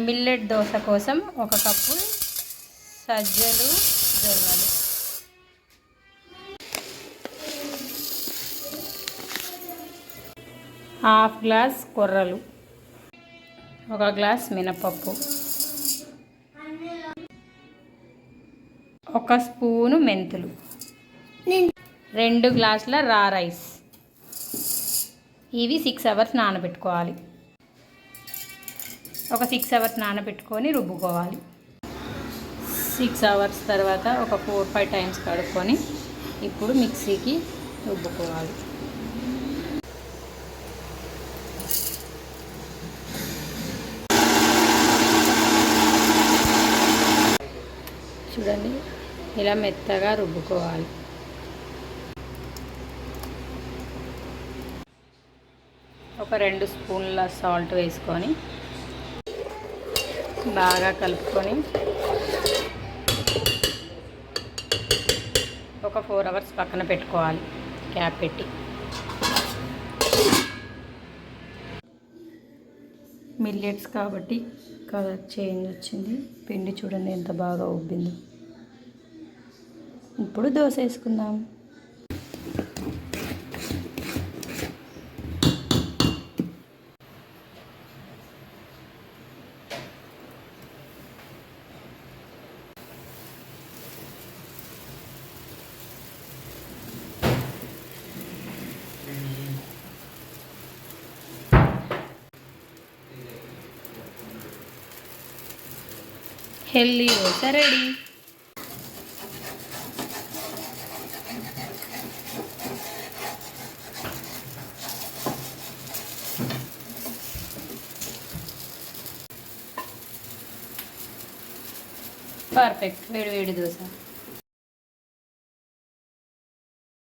Millet dosa కోసం 1 cup సజ్జలు జొన్నలు, 1/2 గ్లాస్ కొర్రలు, 1 గ్లాస్ మినపప్పు, 1 స్పూను మెంతులు, 2 గ్లాసుల రా రైస్. ఇవి 6 అవర్స్ నానబెట్టుకోవాలి. ఒక 6 అవర్స్ నానబెట్టుకొని రుబ్బుకోవాలి. 6 అవర్స్ తర్వాత ఒక 4-5 టైమ్స్ కడుక్కొని ఇప్పుడు మిక్సీకి రుబ్బుకోవాలి. చూడండి, ఇలా మెత్తగా రుబ్బుకోవాలి. ఒక 2 స్పూన్ల సాల్ట్ వేసుకొని బాగా కలుపుకొని ఒక 4 అవర్స్ పక్కన పెట్టుకోవాలి క్యాప్ పెట్టి. మిల్లెట్స్ కాబట్టి కలర్ చేంజ్ వచ్చింది. పిండి చూడండి ఎంత బాగా ఉబ్బిందో. ఇప్పుడు దోశ వేసుకుందాం. Healthy dosa ready. పర్ఫెక్ట్ వేడి వేడి దోశ.